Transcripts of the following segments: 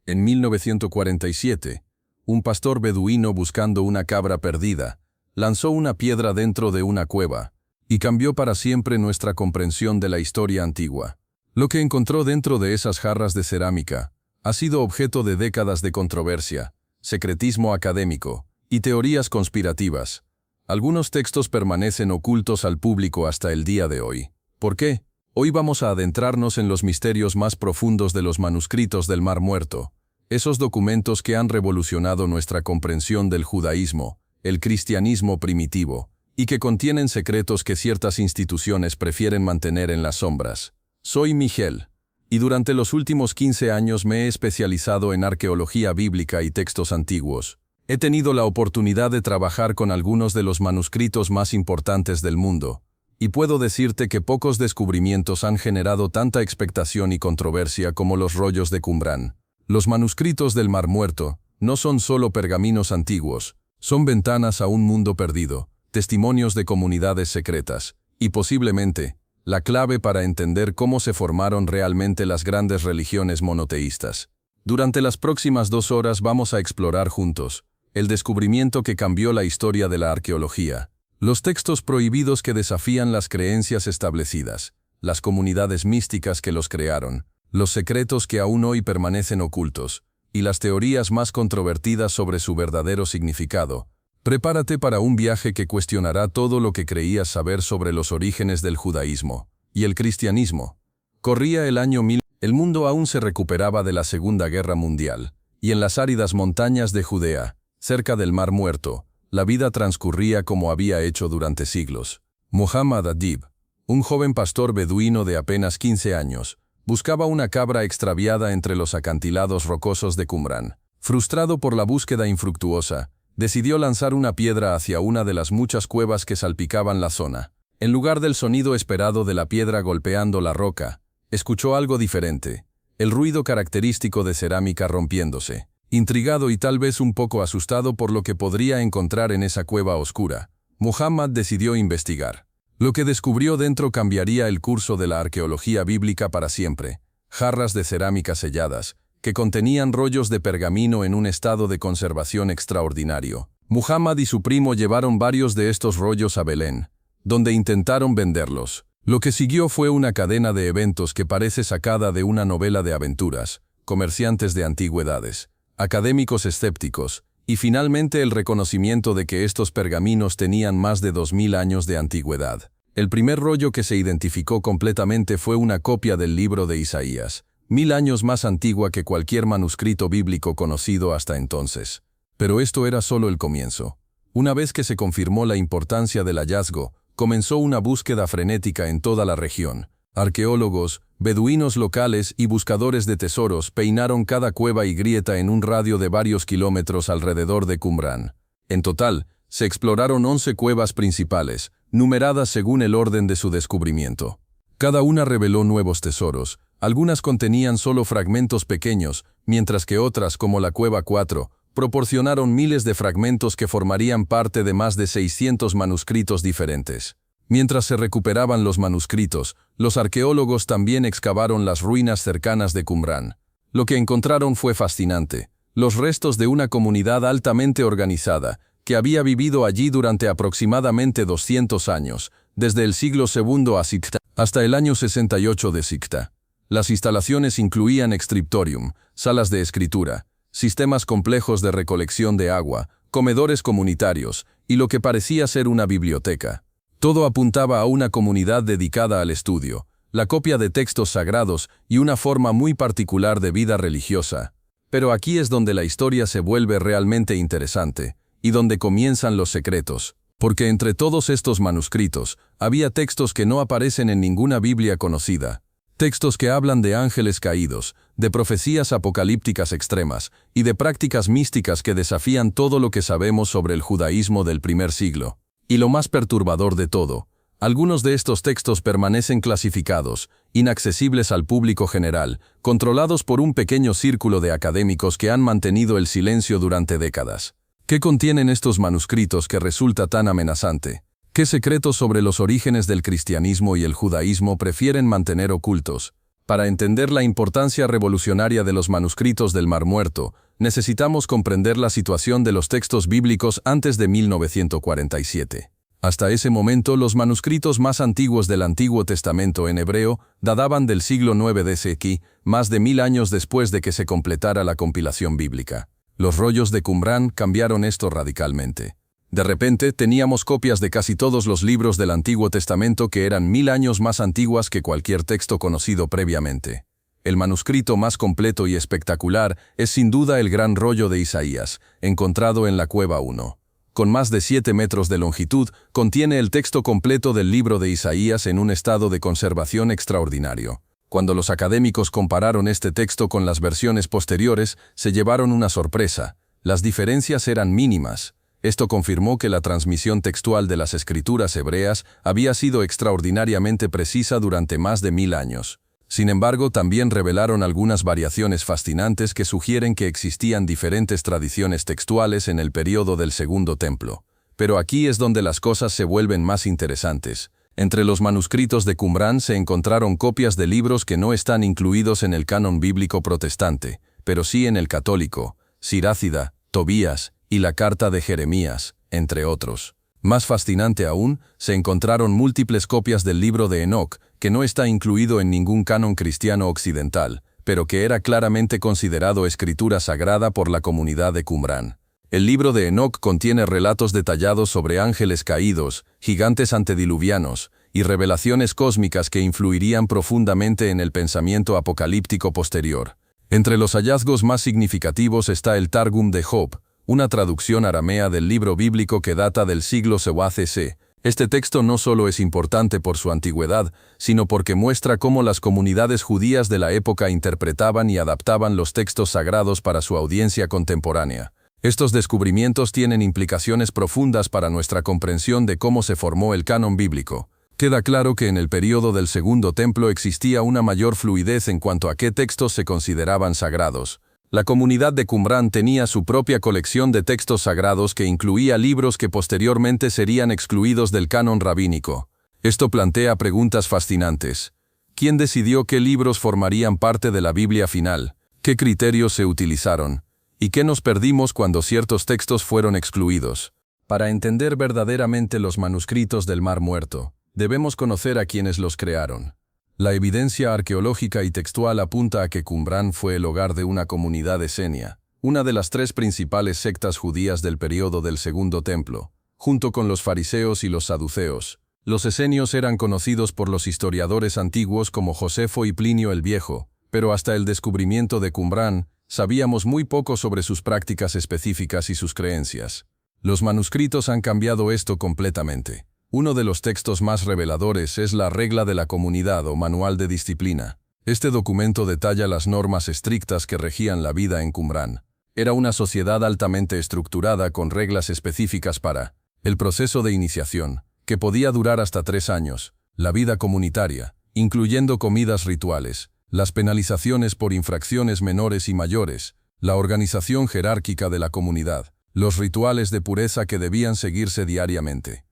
En 1947, un pastor beduino buscando una cabra perdida, lanzó una piedra dentro de una cueva, y cambió para siempre nuestra comprensión de la historia antigua. Lo que encontró dentro de esas jarras de cerámica ha sido objeto de décadas de controversia, secretismo académico y teorías conspirativas. Algunos textos permanecen ocultos al público hasta el día de hoy. ¿Por qué? Hoy vamos a adentrarnos en los misterios más profundos de los manuscritos del Mar Muerto, esos documentos que han revolucionado nuestra comprensión del judaísmo, el cristianismo primitivo, y que contienen secretos que ciertas instituciones prefieren mantener en las sombras. Soy Miguel, y durante los últimos 15 años me he especializado en arqueología bíblica y textos antiguos. He tenido la oportunidad de trabajar con algunos de los manuscritos más importantes del mundo, y puedo decirte que pocos descubrimientos han generado tanta expectación y controversia como los rollos de Qumrán. Los manuscritos del Mar Muerto no son solo pergaminos antiguos, son ventanas a un mundo perdido, testimonios de comunidades secretas, y posiblemente, la clave para entender cómo se formaron realmente las grandes religiones monoteístas. Durante las próximas 2 horas vamos a explorar juntos el descubrimiento que cambió la historia de la arqueología, los textos prohibidos que desafían las creencias establecidas, las comunidades místicas que los crearon, los secretos que aún hoy permanecen ocultos, y las teorías más controvertidas sobre su verdadero significado. Prepárate para un viaje que cuestionará todo lo que creías saber sobre los orígenes del judaísmo y el cristianismo. Corría el año 1000, el mundo aún se recuperaba de la Segunda Guerra Mundial, y en las áridas montañas de Judea, cerca del Mar Muerto, la vida transcurría como había hecho durante siglos. Muhammad Adib, un joven pastor beduino de apenas 15 años, buscaba una cabra extraviada entre los acantilados rocosos de Qumrán. Frustrado por la búsqueda infructuosa, decidió lanzar una piedra hacia una de las muchas cuevas que salpicaban la zona. En lugar del sonido esperado de la piedra golpeando la roca, escuchó algo diferente, el ruido característico de cerámica rompiéndose. Intrigado y tal vez un poco asustado por lo que podría encontrar en esa cueva oscura, Muhammad decidió investigar. Lo que descubrió dentro cambiaría el curso de la arqueología bíblica para siempre. Jarras de cerámica selladas, que contenían rollos de pergamino en un estado de conservación extraordinario. Muhammad y su primo llevaron varios de estos rollos a Belén, donde intentaron venderlos. Lo que siguió fue una cadena de eventos que parece sacada de una novela de aventuras, comerciantes de antigüedades, académicos escépticos, y finalmente el reconocimiento de que estos pergaminos tenían más de 2000 años de antigüedad. El primer rollo que se identificó completamente fue una copia del libro de Isaías, 1000 años más antigua que cualquier manuscrito bíblico conocido hasta entonces. Pero esto era solo el comienzo. Una vez que se confirmó la importancia del hallazgo, comenzó una búsqueda frenética en toda la región. Arqueólogos, beduinos locales y buscadores de tesoros peinaron cada cueva y grieta en un radio de varios kilómetros alrededor de Qumrán. En total, se exploraron 11 cuevas principales, numeradas según el orden de su descubrimiento. Cada una reveló nuevos tesoros. Algunas contenían solo fragmentos pequeños, mientras que otras, como la Cueva 4, proporcionaron miles de fragmentos que formarían parte de más de 600 manuscritos diferentes. Mientras se recuperaban los manuscritos, los arqueólogos también excavaron las ruinas cercanas de Qumrán. Lo que encontraron fue fascinante. Los restos de una comunidad altamente organizada, que había vivido allí durante aproximadamente 200 años, desde el siglo II a.C. hasta el año 68 de Sicta. Las instalaciones incluían scriptorium, salas de escritura, sistemas complejos de recolección de agua, comedores comunitarios, y lo que parecía ser una biblioteca. Todo apuntaba a una comunidad dedicada al estudio, la copia de textos sagrados y una forma muy particular de vida religiosa. Pero aquí es donde la historia se vuelve realmente interesante, y donde comienzan los secretos, porque entre todos estos manuscritos, había textos que no aparecen en ninguna Biblia conocida. Textos que hablan de ángeles caídos, de profecías apocalípticas extremas, y de prácticas místicas que desafían todo lo que sabemos sobre el judaísmo del primer siglo. Y lo más perturbador de todo, algunos de estos textos permanecen clasificados, inaccesibles al público general, controlados por un pequeño círculo de académicos que han mantenido el silencio durante décadas. ¿Qué contienen estos manuscritos que resulta tan amenazante? ¿Qué secretos sobre los orígenes del cristianismo y el judaísmo prefieren mantener ocultos? Para entender la importancia revolucionaria de los manuscritos del Mar Muerto, necesitamos comprender la situación de los textos bíblicos antes de 1947. Hasta ese momento, los manuscritos más antiguos del Antiguo Testamento en hebreo databan del siglo IX d.C., más de 1000 años después de que se completara la compilación bíblica. Los rollos de Qumrán cambiaron esto radicalmente. De repente, teníamos copias de casi todos los libros del Antiguo Testamento que eran 1000 años más antiguas que cualquier texto conocido previamente. El manuscrito más completo y espectacular es sin duda el Gran Rollo de Isaías, encontrado en la Cueva 1. Con más de 7 metros de longitud, contiene el texto completo del libro de Isaías en un estado de conservación extraordinario. Cuando los académicos compararon este texto con las versiones posteriores, se llevaron una sorpresa. Las diferencias eran mínimas. Esto confirmó que la transmisión textual de las escrituras hebreas había sido extraordinariamente precisa durante más de 1000 años. Sin embargo, también revelaron algunas variaciones fascinantes que sugieren que existían diferentes tradiciones textuales en el período del Segundo Templo. Pero aquí es donde las cosas se vuelven más interesantes. Entre los manuscritos de Qumrán se encontraron copias de libros que no están incluidos en el canon bíblico protestante, pero sí en el católico, Sirácida, Tobías y la Carta de Jeremías, entre otros. Más fascinante aún, se encontraron múltiples copias del libro de Enoc, que no está incluido en ningún canon cristiano occidental, pero que era claramente considerado escritura sagrada por la comunidad de Qumrán. El libro de Enoc contiene relatos detallados sobre ángeles caídos, gigantes antediluvianos, y revelaciones cósmicas que influirían profundamente en el pensamiento apocalíptico posterior. Entre los hallazgos más significativos está el Targum de Job, una traducción aramea del libro bíblico que data del siglo II c. Este texto no solo es importante por su antigüedad, sino porque muestra cómo las comunidades judías de la época interpretaban y adaptaban los textos sagrados para su audiencia contemporánea. Estos descubrimientos tienen implicaciones profundas para nuestra comprensión de cómo se formó el canon bíblico. Queda claro que en el período del Segundo Templo existía una mayor fluidez en cuanto a qué textos se consideraban sagrados. La comunidad de Qumrán tenía su propia colección de textos sagrados que incluía libros que posteriormente serían excluidos del canon rabínico. Esto plantea preguntas fascinantes. ¿Quién decidió qué libros formarían parte de la Biblia final? ¿Qué criterios se utilizaron? ¿Y qué nos perdimos cuando ciertos textos fueron excluidos? Para entender verdaderamente los manuscritos del Mar Muerto, debemos conocer a quienes los crearon. La evidencia arqueológica y textual apunta a que Qumrán fue el hogar de una comunidad esenia, una de las 3 principales sectas judías del período del Segundo Templo, junto con los fariseos y los saduceos. Los esenios eran conocidos por los historiadores antiguos como Josefo y Plinio el Viejo, pero hasta el descubrimiento de Qumrán, sabíamos muy poco sobre sus prácticas específicas y sus creencias. Los manuscritos han cambiado esto completamente. Uno de los textos más reveladores es la Regla de la Comunidad o Manual de Disciplina. Este documento detalla las normas estrictas que regían la vida en Qumrán. Era una sociedad altamente estructurada con reglas específicas para el proceso de iniciación, que podía durar hasta 3 años, la vida comunitaria, incluyendo comidas rituales, las penalizaciones por infracciones menores y mayores, la organización jerárquica de la comunidad, los rituales de pureza que debían seguirse diariamente.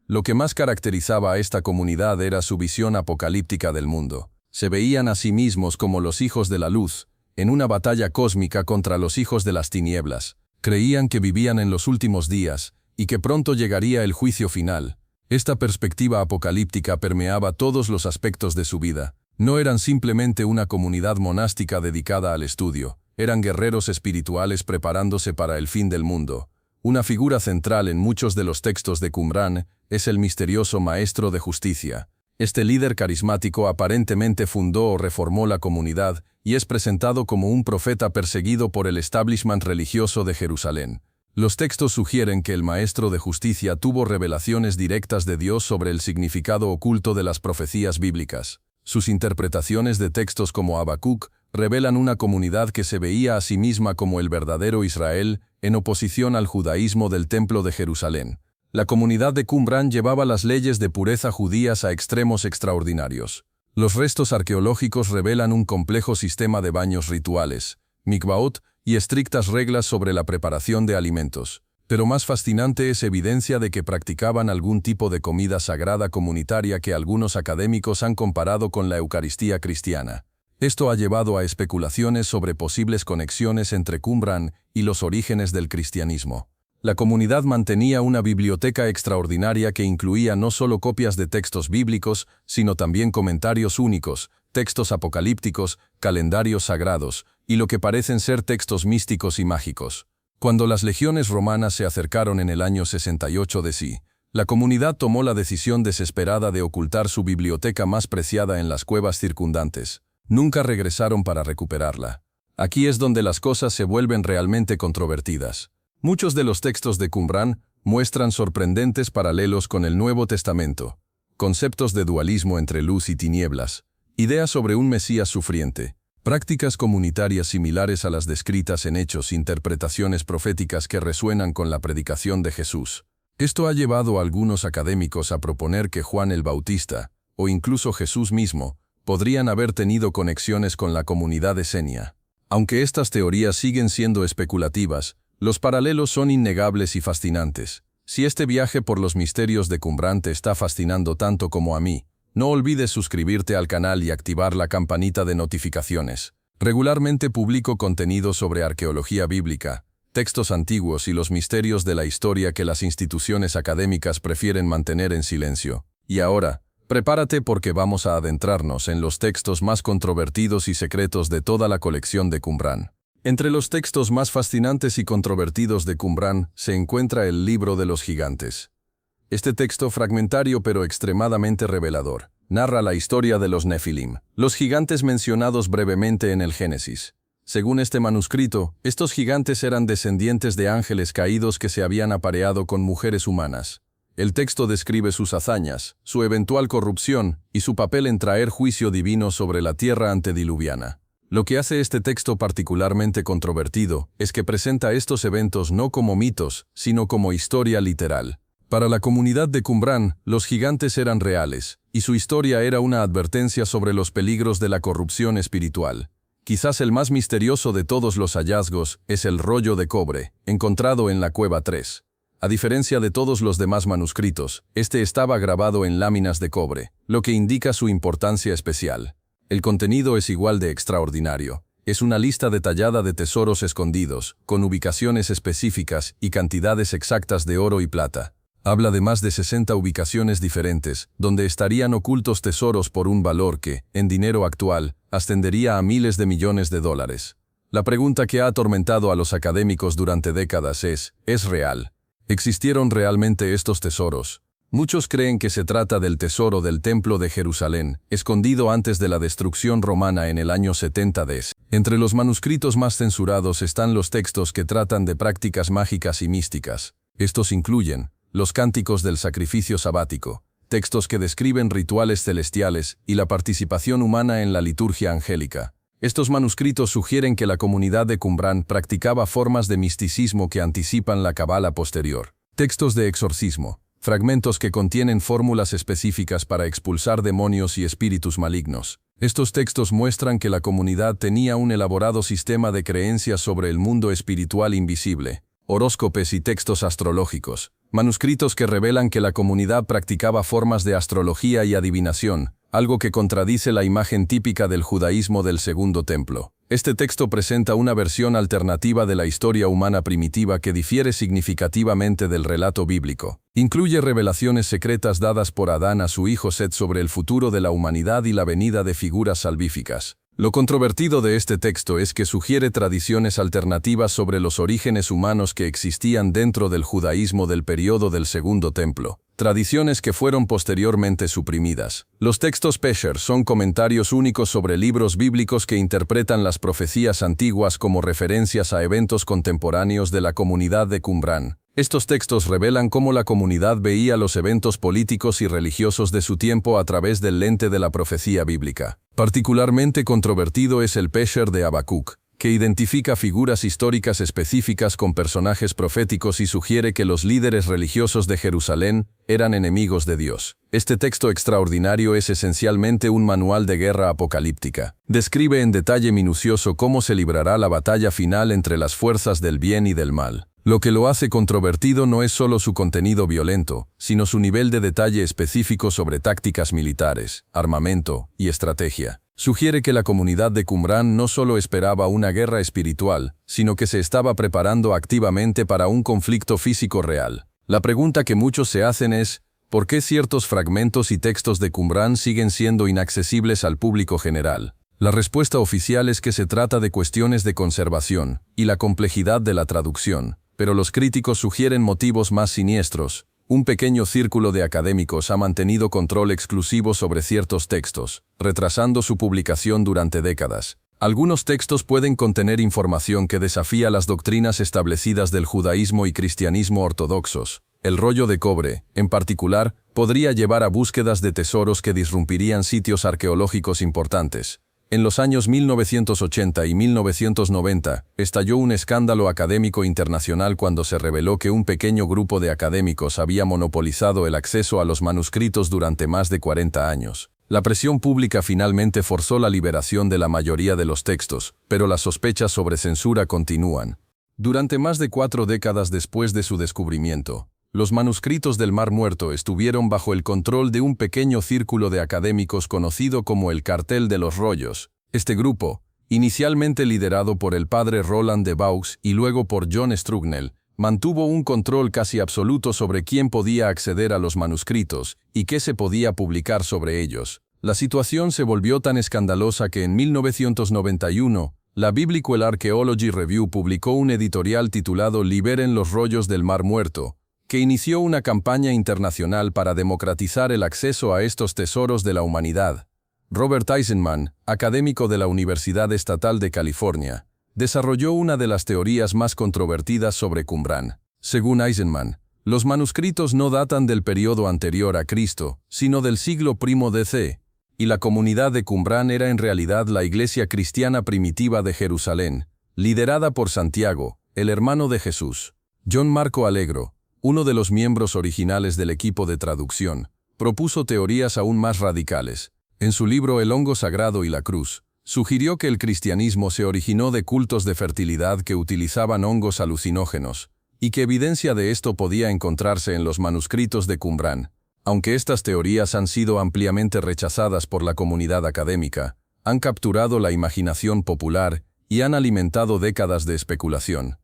Lo que más caracterizaba a esta comunidad era su visión apocalíptica del mundo. Se veían a sí mismos como los hijos de la luz, en una batalla cósmica contra los hijos de las tinieblas. Creían que vivían en los últimos días, y que pronto llegaría el juicio final. Esta perspectiva apocalíptica permeaba todos los aspectos de su vida. No eran simplemente una comunidad monástica dedicada al estudio, eran guerreros espirituales preparándose para el fin del mundo. Una figura central en muchos de los textos de Qumrán es el misterioso Maestro de Justicia. Este líder carismático aparentemente fundó o reformó la comunidad y es presentado como un profeta perseguido por el establishment religioso de Jerusalén. Los textos sugieren que el Maestro de Justicia tuvo revelaciones directas de Dios sobre el significado oculto de las profecías bíblicas. Sus interpretaciones de textos como Habacuc revelan una comunidad que se veía a sí misma como el verdadero Israel, en oposición al judaísmo del Templo de Jerusalén. La comunidad de Qumrán llevaba las leyes de pureza judías a extremos extraordinarios. Los restos arqueológicos revelan un complejo sistema de baños rituales, mikvaot y estrictas reglas sobre la preparación de alimentos. Pero más fascinante es evidencia de que practicaban algún tipo de comida sagrada comunitaria que algunos académicos han comparado con la Eucaristía cristiana. Esto ha llevado a especulaciones sobre posibles conexiones entre Qumran y los orígenes del cristianismo. La comunidad mantenía una biblioteca extraordinaria que incluía no solo copias de textos bíblicos, sino también comentarios únicos, textos apocalípticos, calendarios sagrados, y lo que parecen ser textos místicos y mágicos. Cuando las legiones romanas se acercaron en el año 68 d.C., la comunidad tomó la decisión desesperada de ocultar su biblioteca más preciada en las cuevas circundantes. Nunca regresaron para recuperarla. Aquí es donde las cosas se vuelven realmente controvertidas. Muchos de los textos de Qumran muestran sorprendentes paralelos con el Nuevo Testamento, conceptos de dualismo entre luz y tinieblas, ideas sobre un Mesías sufriente, prácticas comunitarias similares a las descritas en Hechos, interpretaciones proféticas que resuenan con la predicación de Jesús. Esto ha llevado a algunos académicos a proponer que Juan el Bautista, o incluso Jesús mismo, podrían haber tenido conexiones con la comunidad esenia. Aunque estas teorías siguen siendo especulativas, los paralelos son innegables y fascinantes. Si este viaje por los misterios de Qumran te está fascinando tanto como a mí, no olvides suscribirte al canal y activar la campanita de notificaciones. Regularmente publico contenido sobre arqueología bíblica, textos antiguos y los misterios de la historia que las instituciones académicas prefieren mantener en silencio. Y ahora, prepárate porque vamos a adentrarnos en los textos más controvertidos y secretos de toda la colección de Qumran. Entre los textos más fascinantes y controvertidos de Qumran se encuentra el Libro de los Gigantes. Este texto fragmentario pero extremadamente revelador narra la historia de los Nefilim, los gigantes mencionados brevemente en el Génesis. Según este manuscrito, estos gigantes eran descendientes de ángeles caídos que se habían apareado con mujeres humanas. El texto describe sus hazañas, su eventual corrupción y su papel en traer juicio divino sobre la tierra antediluviana. Lo que hace este texto particularmente controvertido es que presenta estos eventos no como mitos, sino como historia literal. Para la comunidad de Qumran, los gigantes eran reales, y su historia era una advertencia sobre los peligros de la corrupción espiritual. Quizás el más misterioso de todos los hallazgos es el rollo de cobre, encontrado en la Cueva 3. A diferencia de todos los demás manuscritos, este estaba grabado en láminas de cobre, lo que indica su importancia especial. El contenido es igual de extraordinario. Es una lista detallada de tesoros escondidos, con ubicaciones específicas y cantidades exactas de oro y plata. Habla de más de 60 ubicaciones diferentes, donde estarían ocultos tesoros por un valor que, en dinero actual, ascendería a miles de millones de dólares. La pregunta que ha atormentado a los académicos durante décadas ¿es real? ¿Existieron realmente estos tesoros? Muchos creen que se trata del tesoro del Templo de Jerusalén, escondido antes de la destrucción romana en el año 70 d.C. Entre los manuscritos más censurados están los textos que tratan de prácticas mágicas y místicas. Estos incluyen los cánticos del sacrificio sabático, textos que describen rituales celestiales y la participación humana en la liturgia angélica. Estos manuscritos sugieren que la comunidad de Qumran practicaba formas de misticismo que anticipan la cabala posterior. Textos de exorcismo, fragmentos que contienen fórmulas específicas para expulsar demonios y espíritus malignos. Estos textos muestran que la comunidad tenía un elaborado sistema de creencias sobre el mundo espiritual invisible, horóscopes y textos astrológicos, manuscritos que revelan que la comunidad practicaba formas de astrología y adivinación, algo que contradice la imagen típica del judaísmo del Segundo Templo. Este texto presenta una versión alternativa de la historia humana primitiva que difiere significativamente del relato bíblico. Incluye revelaciones secretas dadas por Adán a su hijo Set sobre el futuro de la humanidad y la venida de figuras salvíficas. Lo controvertido de este texto es que sugiere tradiciones alternativas sobre los orígenes humanos que existían dentro del judaísmo del período del Segundo Templo, tradiciones que fueron posteriormente suprimidas. Los textos Pesher son comentarios únicos sobre libros bíblicos que interpretan las profecías antiguas como referencias a eventos contemporáneos de la comunidad de Qumran. Estos textos revelan cómo la comunidad veía los eventos políticos y religiosos de su tiempo a través del lente de la profecía bíblica. Particularmente controvertido es el Pesher de Habacuc, que identifica figuras históricas específicas con personajes proféticos y sugiere que los líderes religiosos de Jerusalén eran enemigos de Dios. Este texto extraordinario es esencialmente un manual de guerra apocalíptica. Describe en detalle minucioso cómo se librará la batalla final entre las fuerzas del bien y del mal. Lo que lo hace controvertido no es solo su contenido violento, sino su nivel de detalle específico sobre tácticas militares, armamento y estrategia. Sugiere que la comunidad de Qumrán no solo esperaba una guerra espiritual, sino que se estaba preparando activamente para un conflicto físico real. La pregunta que muchos se hacen es, ¿por qué ciertos fragmentos y textos de Qumrán siguen siendo inaccesibles al público general? La respuesta oficial es que se trata de cuestiones de conservación y la complejidad de la traducción, pero los críticos sugieren motivos más siniestros. Un pequeño círculo de académicos ha mantenido control exclusivo sobre ciertos textos, retrasando su publicación durante décadas. Algunos textos pueden contener información que desafía las doctrinas establecidas del judaísmo y cristianismo ortodoxos. El rollo de cobre, en particular, podría llevar a búsquedas de tesoros que disrumpirían sitios arqueológicos importantes. En los años 1980 y 1990, estalló un escándalo académico internacional cuando se reveló que un pequeño grupo de académicos había monopolizado el acceso a los manuscritos durante más de 40 años. La presión pública finalmente forzó la liberación de la mayoría de los textos, pero las sospechas sobre censura continúan. Durante más de 4 décadas después de su descubrimiento, los manuscritos del Mar Muerto estuvieron bajo el control de un pequeño círculo de académicos conocido como el Cartel de los Rollos. Este grupo, inicialmente liderado por el padre Roland de Vaux y luego por John Strugnell, mantuvo un control casi absoluto sobre quién podía acceder a los manuscritos y qué se podía publicar sobre ellos. La situación se volvió tan escandalosa que en 1991, la Biblical Archaeology Review publicó un editorial titulado Liberen los rollos del Mar Muerto, que inició una campaña internacional para democratizar el acceso a estos tesoros de la humanidad. Robert Eisenman, académico de la Universidad Estatal de California, desarrolló una de las teorías más controvertidas sobre Qumrán. Según Eisenman, los manuscritos no datan del periodo anterior a Cristo, sino del siglo I DC, y la comunidad de Qumrán era en realidad la iglesia cristiana primitiva de Jerusalén, liderada por Santiago, el hermano de Jesús. John Marco Allegro, uno de los miembros originales del equipo de traducción, propuso teorías aún más radicales. En su libro El hongo sagrado y la cruz, sugirió que el cristianismo se originó de cultos de fertilidad que utilizaban hongos alucinógenos, y que evidencia de esto podía encontrarse en los manuscritos de Qumrán. Aunque estas teorías han sido ampliamente rechazadas por la comunidad académica, han capturado la imaginación popular y han alimentado décadas de especulación.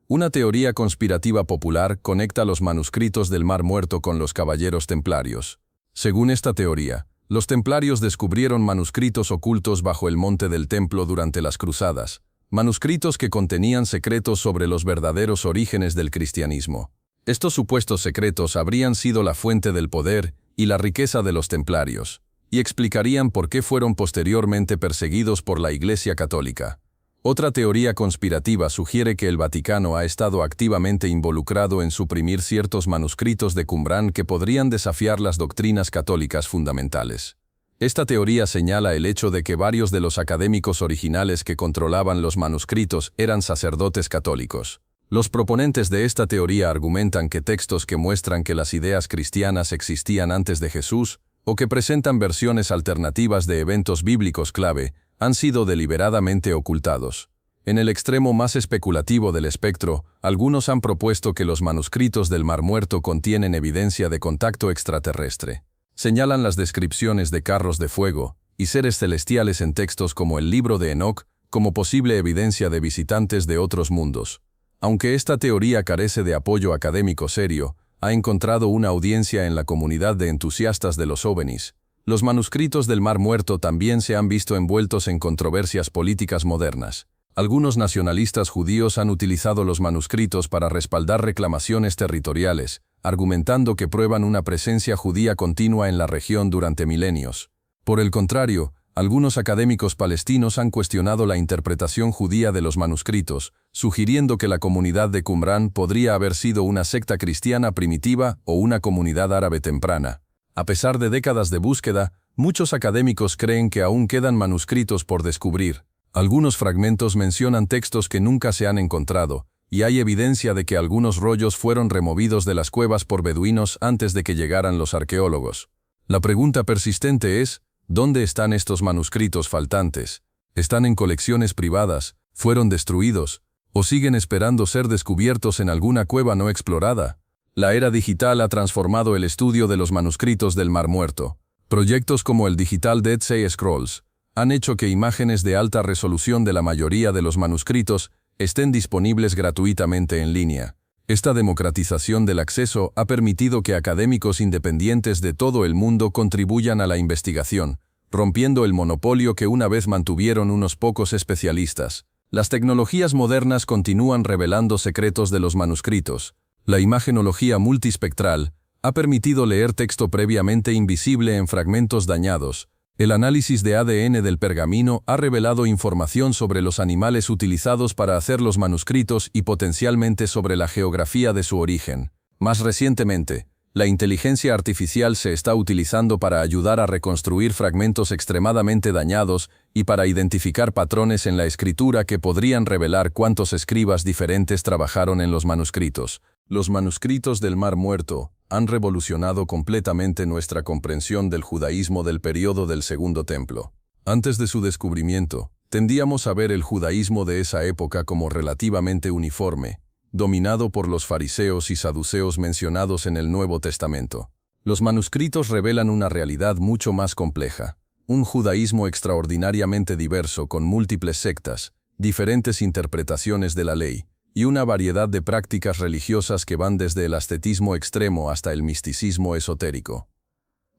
Una teoría conspirativa popular conecta los manuscritos del Mar Muerto con los caballeros templarios. Según esta teoría, los templarios descubrieron manuscritos ocultos bajo el monte del templo durante las cruzadas, manuscritos que contenían secretos sobre los verdaderos orígenes del cristianismo. Estos supuestos secretos habrían sido la fuente del poder y la riqueza de los templarios, y explicarían por qué fueron posteriormente perseguidos por la Iglesia Católica. Otra teoría conspirativa sugiere que el Vaticano ha estado activamente involucrado en suprimir ciertos manuscritos de Qumrán que podrían desafiar las doctrinas católicas fundamentales. Esta teoría señala el hecho de que varios de los académicos originales que controlaban los manuscritos eran sacerdotes católicos. Los proponentes de esta teoría argumentan que textos que muestran que las ideas cristianas existían antes de Jesús, o que presentan versiones alternativas de eventos bíblicos clave, han sido deliberadamente ocultados. En el extremo más especulativo del espectro, algunos han propuesto que los manuscritos del Mar Muerto contienen evidencia de contacto extraterrestre. Señalan las descripciones de carros de fuego y seres celestiales en textos como el Libro de Enoc como posible evidencia de visitantes de otros mundos. Aunque esta teoría carece de apoyo académico serio, ha encontrado una audiencia en la comunidad de entusiastas de los ovnis. Los manuscritos del Mar Muerto también se han visto envueltos en controversias políticas modernas. Algunos nacionalistas judíos han utilizado los manuscritos para respaldar reclamaciones territoriales, argumentando que prueban una presencia judía continua en la región durante milenios. Por el contrario, algunos académicos palestinos han cuestionado la interpretación judía de los manuscritos, sugiriendo que la comunidad de Qumrán podría haber sido una secta cristiana primitiva o una comunidad árabe temprana. A pesar de décadas de búsqueda, muchos académicos creen que aún quedan manuscritos por descubrir. Algunos fragmentos mencionan textos que nunca se han encontrado, y hay evidencia de que algunos rollos fueron removidos de las cuevas por beduinos antes de que llegaran los arqueólogos. La pregunta persistente es, ¿dónde están estos manuscritos faltantes? ¿Están en colecciones privadas? ¿Fueron destruidos? ¿O siguen esperando ser descubiertos en alguna cueva no explorada? La era digital ha transformado el estudio de los manuscritos del Mar Muerto. Proyectos como el digital Dead Sea Scrolls han hecho que imágenes de alta resolución de la mayoría de los manuscritos estén disponibles gratuitamente en línea. Esta democratización del acceso ha permitido que académicos independientes de todo el mundo contribuyan a la investigación, rompiendo el monopolio que una vez mantuvieron unos pocos especialistas. Las tecnologías modernas continúan revelando secretos de los manuscritos. La imagenología multispectral ha permitido leer texto previamente invisible en fragmentos dañados. El análisis de ADN del pergamino ha revelado información sobre los animales utilizados para hacer los manuscritos y potencialmente sobre la geografía de su origen. Más recientemente, la inteligencia artificial se está utilizando para ayudar a reconstruir fragmentos extremadamente dañados y para identificar patrones en la escritura que podrían revelar cuántos escribas diferentes trabajaron en los manuscritos. Los manuscritos del Mar Muerto han revolucionado completamente nuestra comprensión del judaísmo del período del Segundo Templo. Antes de su descubrimiento, tendíamos a ver el judaísmo de esa época como relativamente uniforme, dominado por los fariseos y saduceos mencionados en el Nuevo Testamento. Los manuscritos revelan una realidad mucho más compleja, un judaísmo extraordinariamente diverso con múltiples sectas, diferentes interpretaciones de la ley, y una variedad de prácticas religiosas que van desde el ascetismo extremo hasta el misticismo esotérico.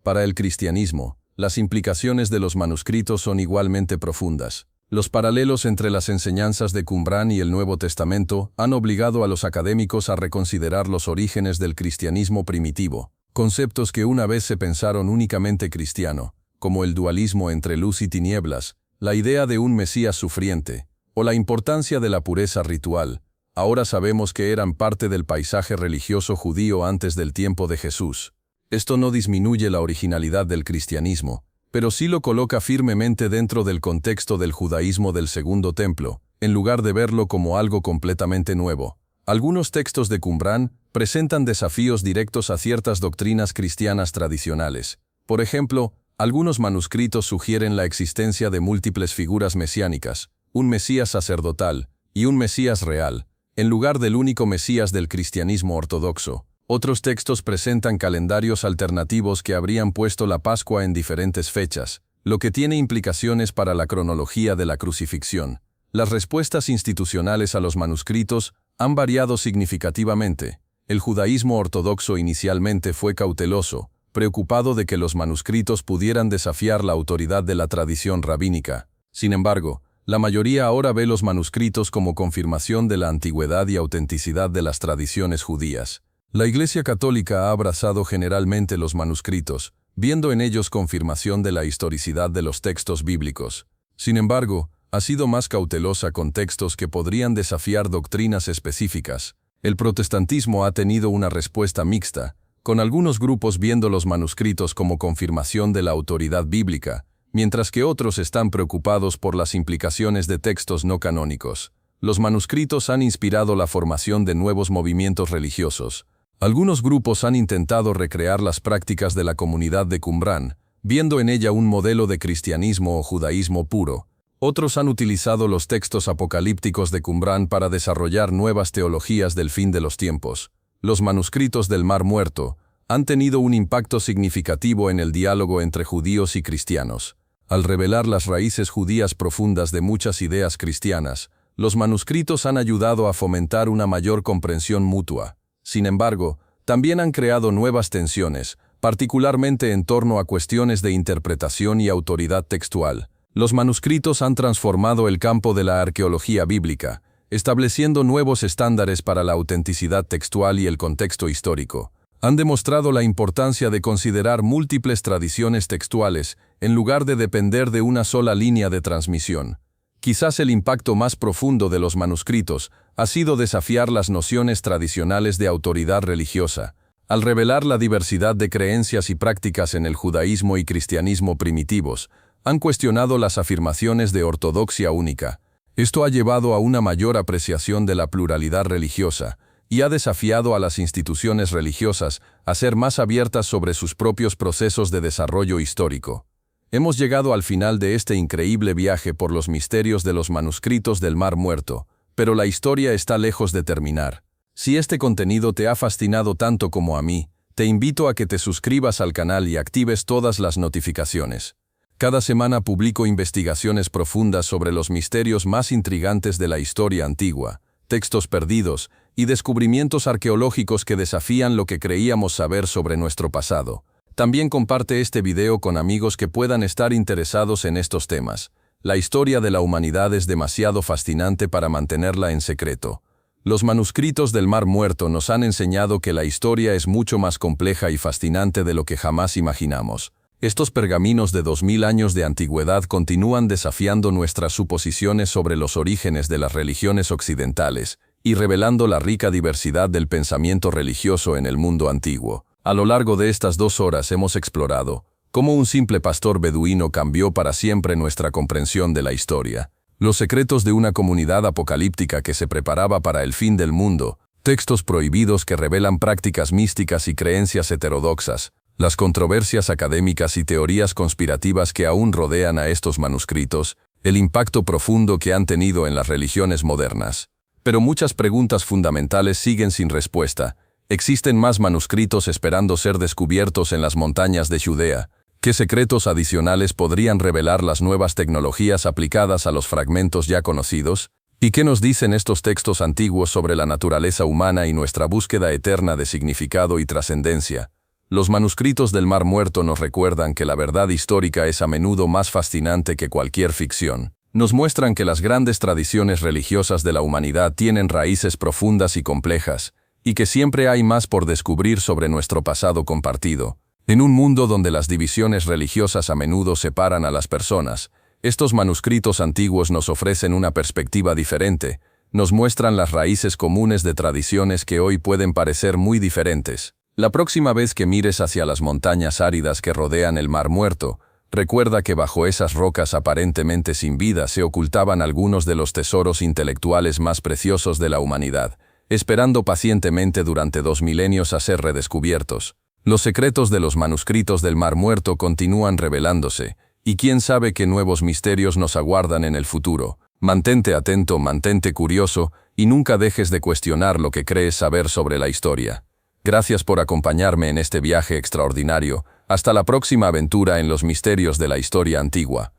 Para el cristianismo, las implicaciones de los manuscritos son igualmente profundas. Los paralelos entre las enseñanzas de Qumrán y el Nuevo Testamento han obligado a los académicos a reconsiderar los orígenes del cristianismo primitivo, conceptos que una vez se pensaron únicamente cristiano, como el dualismo entre luz y tinieblas, la idea de un Mesías sufriente, o la importancia de la pureza ritual. Ahora sabemos que eran parte del paisaje religioso judío antes del tiempo de Jesús. Esto no disminuye la originalidad del cristianismo, pero sí lo coloca firmemente dentro del contexto del judaísmo del Segundo Templo, en lugar de verlo como algo completamente nuevo. Algunos textos de Qumrán presentan desafíos directos a ciertas doctrinas cristianas tradicionales. Por ejemplo, algunos manuscritos sugieren la existencia de múltiples figuras mesiánicas, un Mesías sacerdotal y un Mesías real, en lugar del único Mesías del cristianismo ortodoxo. Otros textos presentan calendarios alternativos que habrían puesto la Pascua en diferentes fechas, lo que tiene implicaciones para la cronología de la crucifixión. Las respuestas institucionales a los manuscritos han variado significativamente. El judaísmo ortodoxo inicialmente fue cauteloso, preocupado de que los manuscritos pudieran desafiar la autoridad de la tradición rabínica. Sin embargo, la mayoría ahora ve los manuscritos como confirmación de la antigüedad y autenticidad de las tradiciones judías. La Iglesia Católica ha abrazado generalmente los manuscritos, viendo en ellos confirmación de la historicidad de los textos bíblicos. Sin embargo, ha sido más cautelosa con textos que podrían desafiar doctrinas específicas. El protestantismo ha tenido una respuesta mixta, con algunos grupos viendo los manuscritos como confirmación de la autoridad bíblica, mientras que otros están preocupados por las implicaciones de textos no canónicos. Los manuscritos han inspirado la formación de nuevos movimientos religiosos. Algunos grupos han intentado recrear las prácticas de la comunidad de Qumrán, viendo en ella un modelo de cristianismo o judaísmo puro. Otros han utilizado los textos apocalípticos de Qumrán para desarrollar nuevas teologías del fin de los tiempos. Los manuscritos del Mar Muerto han tenido un impacto significativo en el diálogo entre judíos y cristianos. Al revelar las raíces judías profundas de muchas ideas cristianas, los manuscritos han ayudado a fomentar una mayor comprensión mutua. Sin embargo, también han creado nuevas tensiones, particularmente en torno a cuestiones de interpretación y autoridad textual. Los manuscritos han transformado el campo de la arqueología bíblica, estableciendo nuevos estándares para la autenticidad textual y el contexto histórico. Han demostrado la importancia de considerar múltiples tradiciones textuales, en lugar de depender de una sola línea de transmisión. Quizás el impacto más profundo de los manuscritos ha sido desafiar las nociones tradicionales de autoridad religiosa. Al revelar la diversidad de creencias y prácticas en el judaísmo y cristianismo primitivos, han cuestionado las afirmaciones de ortodoxia única. Esto ha llevado a una mayor apreciación de la pluralidad religiosa y ha desafiado a las instituciones religiosas a ser más abiertas sobre sus propios procesos de desarrollo histórico. Hemos llegado al final de este increíble viaje por los misterios de los manuscritos del Mar Muerto, Pero la historia está lejos de terminar. Si este contenido te ha fascinado tanto como a mí, te invito a que te suscribas al canal y actives todas las notificaciones. Cada semana publico investigaciones profundas sobre los misterios más intrigantes de la historia antigua, textos perdidos y descubrimientos arqueológicos que desafían lo que creíamos saber sobre nuestro pasado. También comparte este video con amigos que puedan estar interesados en estos temas. La historia de la humanidad es demasiado fascinante para mantenerla en secreto. Los manuscritos del Mar Muerto nos han enseñado que la historia es mucho más compleja y fascinante de lo que jamás imaginamos. Estos pergaminos de 2000 años de antigüedad continúan desafiando nuestras suposiciones sobre los orígenes de las religiones occidentales y revelando la rica diversidad del pensamiento religioso en el mundo antiguo. A lo largo de estas 2 horas hemos explorado cómo un simple pastor beduino cambió para siempre nuestra comprensión de la historia, los secretos de una comunidad apocalíptica que se preparaba para el fin del mundo, textos prohibidos que revelan prácticas místicas y creencias heterodoxas, las controversias académicas y teorías conspirativas que aún rodean a estos manuscritos, el impacto profundo que han tenido en las religiones modernas. Pero muchas preguntas fundamentales siguen sin respuesta. ¿Existen más manuscritos esperando ser descubiertos en las montañas de Judea? ¿Qué secretos adicionales podrían revelar las nuevas tecnologías aplicadas a los fragmentos ya conocidos? ¿Y qué nos dicen estos textos antiguos sobre la naturaleza humana y nuestra búsqueda eterna de significado y trascendencia? Los manuscritos del Mar Muerto nos recuerdan que la verdad histórica es a menudo más fascinante que cualquier ficción. Nos muestran que las grandes tradiciones religiosas de la humanidad tienen raíces profundas y complejas, y que siempre hay más por descubrir sobre nuestro pasado compartido. En un mundo donde las divisiones religiosas a menudo separan a las personas, estos manuscritos antiguos nos ofrecen una perspectiva diferente, nos muestran las raíces comunes de tradiciones que hoy pueden parecer muy diferentes. La próxima vez que mires hacia las montañas áridas que rodean el Mar Muerto, recuerda que bajo esas rocas aparentemente sin vida se ocultaban algunos de los tesoros intelectuales más preciosos de la humanidad, esperando pacientemente durante 2 milenios a ser redescubiertos. Los secretos de los manuscritos del Mar Muerto continúan revelándose, y quién sabe qué nuevos misterios nos aguardan en el futuro. Mantente atento, mantente curioso, y nunca dejes de cuestionar lo que crees saber sobre la historia. Gracias por acompañarme en este viaje extraordinario. Hasta la próxima aventura en los misterios de la historia antigua.